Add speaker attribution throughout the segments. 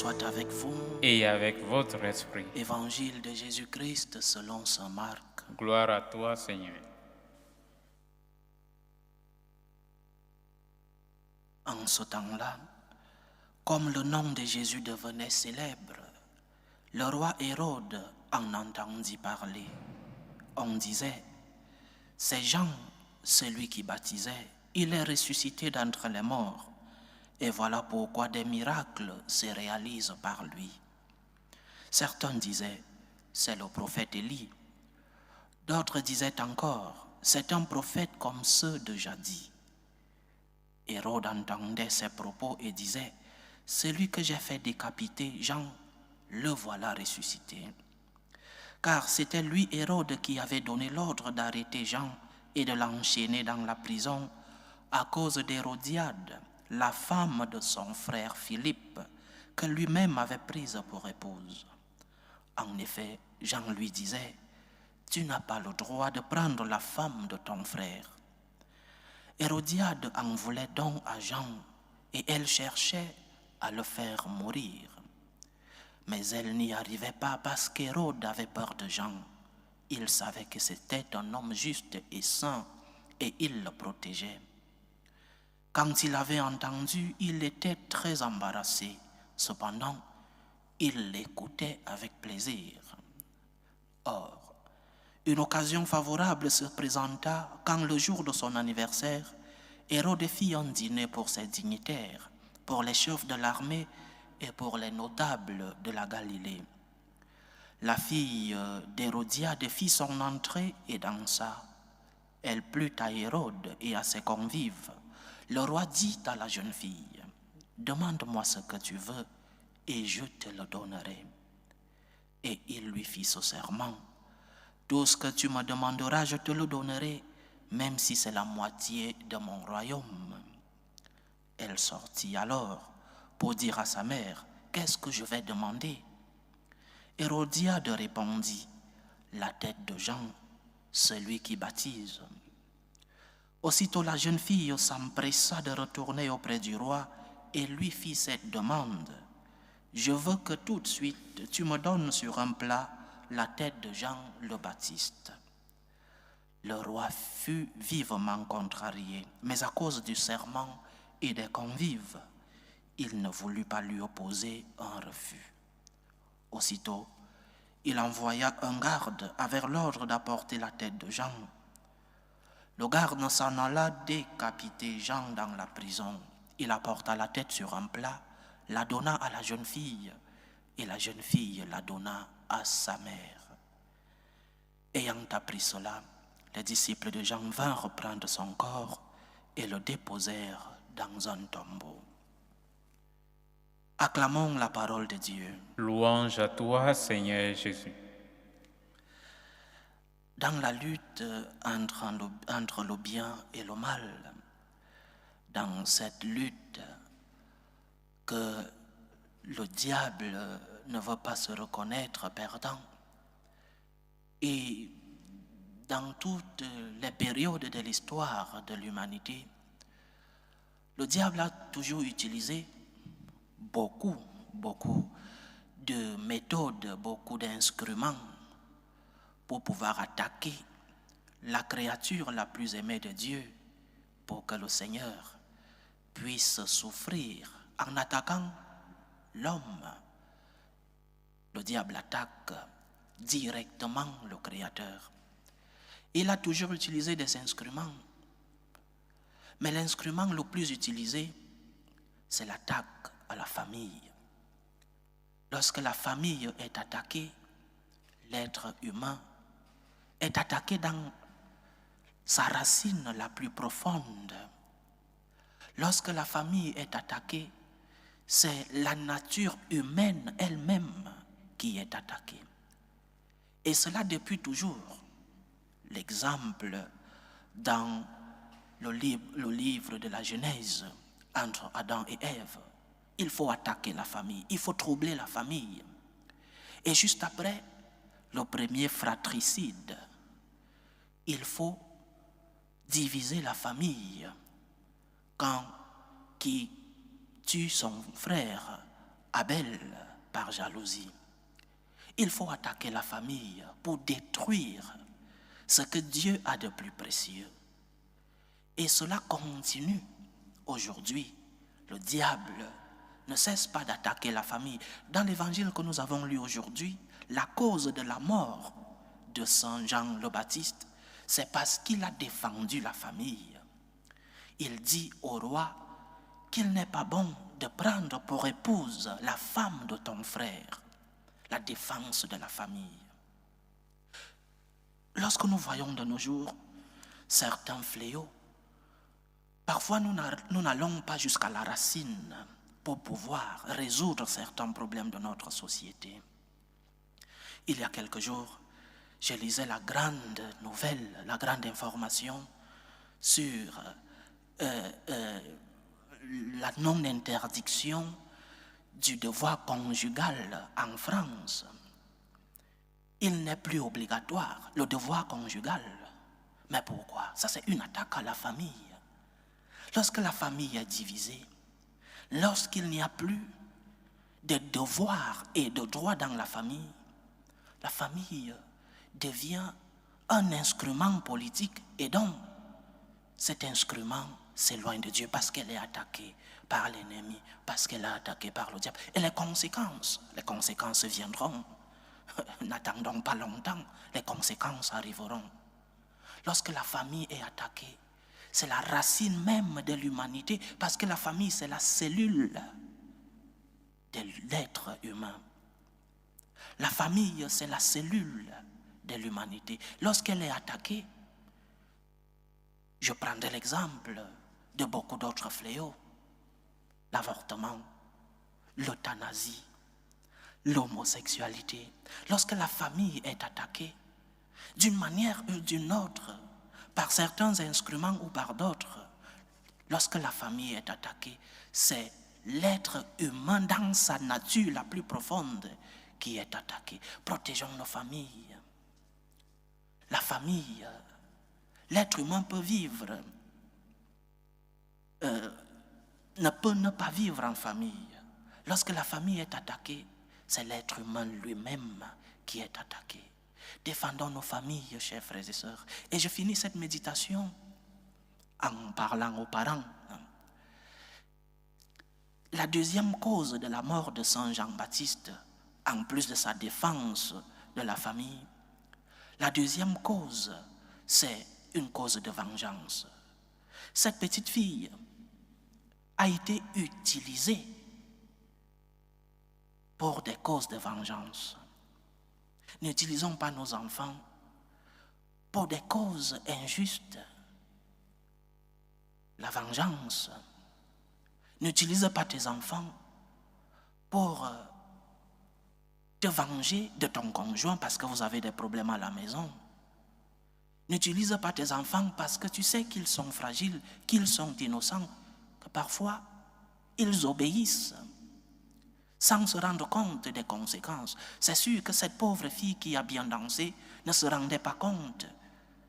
Speaker 1: soit avec vous.
Speaker 2: Et avec votre esprit.
Speaker 1: Évangile de Jésus-Christ selon saint Marc.
Speaker 2: Gloire à toi, Seigneur.
Speaker 1: En ce temps-là, comme le nom de Jésus devenait célèbre, le roi Hérode en entendit parler. On disait, c'est Jean, celui qui baptisait, il est ressuscité d'entre les morts, et voilà pourquoi des miracles se réalisent par lui. Certains disaient, c'est le prophète Élie. D'autres disaient encore, c'est un prophète comme ceux de jadis. Hérode entendait ces propos et disait, celui que j'ai fait décapiter, Jean, le voilà ressuscité. Car c'était lui, Hérode, qui avait donné l'ordre d'arrêter Jean et de l'enchaîner dans la prison à cause d'Hérodiade, la femme de son frère Philippe, que lui-même avait prise pour épouse. En effet, Jean lui disait, tu n'as pas le droit de prendre la femme de ton frère. Hérodiade en voulait donc à Jean, et elle cherchait à le faire mourir. Mais elle n'y arrivait pas parce qu'Hérode avait peur de Jean. Il savait que c'était un homme juste et saint, et il le protégeait. Quand il avait entendu, il était très embarrassé. Cependant, il l'écoutait avec plaisir. Or, une occasion favorable se présenta quand le jour de son anniversaire, Hérode fit un dîner pour ses dignitaires, pour les chefs de l'armée et pour les notables de la Galilée. La fille d'Hérodiade fit son entrée et dansa. Elle plut à Hérode et à ses convives. Le roi dit à la jeune fille, « Demande-moi ce que tu veux et je te le donnerai. » Et il lui fit ce serment. Tout ce que tu me demanderas, je te le donnerai, même si c'est la moitié de mon royaume. Elle sortit alors pour dire à sa mère, qu'est-ce que je vais demander? Hérodiade répondit, la tête de Jean, celui qui baptise. Aussitôt la jeune fille s'empressa de retourner auprès du roi et lui fit cette demande. Je veux que tout de suite tu me donnes sur un plat la tête de Jean le Baptiste. Le roi fut vivement contrarié, mais à cause du serment et des convives, il ne voulut pas lui opposer un refus. Aussitôt, il envoya un garde avec l'ordre d'apporter la tête de Jean. Le garde s'en alla décapiter Jean dans la prison. Il apporta la tête sur un plat, la donna à la jeune fille, et la jeune fille la donna à sa mère. Ayant appris cela, les disciples de Jean vinrent prendre son corps et le déposèrent dans un tombeau. Acclamons la parole de Dieu.
Speaker 2: Louange à toi, Seigneur Jésus.
Speaker 1: Dans la lutte entre le bien et le mal, dans cette lutte que le diable ne veut pas se reconnaître perdant, et dans toutes les périodes de l'histoire de l'humanité, le diable a toujours utilisé beaucoup de méthodes, beaucoup d'instruments pour pouvoir attaquer la créature la plus aimée de Dieu, pour que le Seigneur puisse souffrir en attaquant l'homme. Le diable attaque directement le Créateur. Il a toujours utilisé des instruments, mais l'instrument le plus utilisé, c'est l'attaque à la famille. Lorsque la famille est attaquée, l'être humain est attaqué dans sa racine la plus profonde. Lorsque la famille est attaquée, c'est la nature humaine elle-même qui est attaquée. Et cela depuis toujours. L'exemple dans le livre de la Genèse entre Adam et Ève. Il faut attaquer la famille, il faut troubler la famille. Et juste après, le premier fratricide, il faut diviser la famille. Quand qui tue son frère Abel par jalousie. Il faut attaquer la famille pour détruire ce que Dieu a de plus précieux. Et cela continue aujourd'hui. Le diable ne cesse pas d'attaquer la famille. Dans l'évangile que nous avons lu aujourd'hui, la cause de la mort de Saint Jean le Baptiste, c'est parce qu'il a défendu la famille. Il dit au roi qu'il n'est pas bon de prendre pour épouse la femme de ton frère. La défense de la famille. Lorsque nous voyons de nos jours certains fléaux, parfois nous n'allons pas jusqu'à la racine pour pouvoir résoudre certains problèmes de notre société. Il y a quelques jours, je lisais la grande nouvelle, la grande information sur la non-interdiction du devoir conjugal en France. Il n'est plus obligatoire, le devoir conjugal. Mais pourquoi? Ça, c'est une attaque à la famille. Lorsque la famille est divisée, lorsqu'il n'y a plus de devoirs et de droits dans la famille devient un instrument politique et donc cet instrument s'éloigne de Dieu parce qu'elle est attaquée par l'ennemi, parce qu'elle est attaquée par le diable. Et les conséquences viendront. N'attendons pas longtemps, les conséquences arriveront. Lorsque la famille est attaquée, c'est la racine même de l'humanité, parce que la famille, c'est la cellule de l'être humain. La famille, c'est la cellule de l'humanité. Lorsqu'elle est attaquée, je prendrai l'exemple de beaucoup d'autres fléaux. L'avortement, l'euthanasie, l'homosexualité. Lorsque la famille est attaquée, d'une manière ou d'une autre, par certains instruments ou par d'autres, lorsque la famille est attaquée, c'est l'être humain dans sa nature la plus profonde qui est attaqué. Protégeons nos familles. La famille, l'être humain peut vivre, ne peut ne pas vivre en famille. Lorsque la famille est attaquée, c'est l'être humain lui-même qui est attaqué. Défendons nos familles, chers frères et sœurs. Et je finis cette méditation en parlant aux parents. La deuxième cause de la mort de Saint Jean-Baptiste, en plus de sa défense de la famille, la deuxième cause, c'est une cause de vengeance. Cette petite fille a été utilisée pour des causes de vengeance. N'utilisons pas nos enfants pour des causes injustes. La vengeance. N'utilise pas tes enfants pour te venger de ton conjoint parce que vous avez des problèmes à la maison. N'utilise pas tes enfants parce que tu sais qu'ils sont fragiles, qu'ils sont innocents, que parfois ils obéissent sans se rendre compte des conséquences. C'est sûr que cette pauvre fille qui a bien dansé ne se rendait pas compte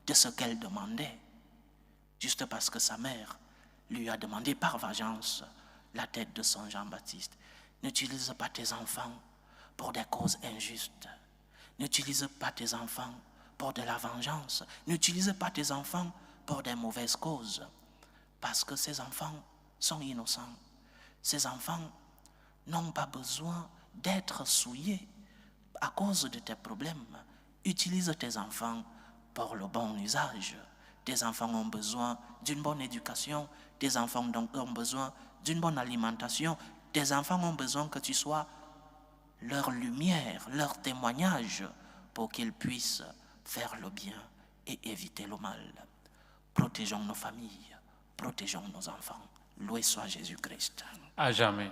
Speaker 1: de ce qu'elle demandait, juste parce que sa mère lui a demandé par vengeance la tête de Saint Jean-Baptiste. N'utilise pas tes enfants pour des causes injustes. N'utilise pas tes enfants pour de la vengeance. N'utilise pas tes enfants pour des mauvaises causes, parce que ces enfants sont innocents. Ces enfants n'ont pas besoin d'être souillés à cause de tes problèmes. Utilise tes enfants pour le bon usage. Tes enfants ont besoin d'une bonne éducation. Tes enfants ont besoin d'une bonne alimentation. Tes enfants ont besoin que tu sois leur lumière, leur témoignage pour qu'ils puissent faire le bien et éviter le mal. Protégeons nos familles, protégeons nos enfants. Loué soit Jésus-Christ.
Speaker 2: À jamais.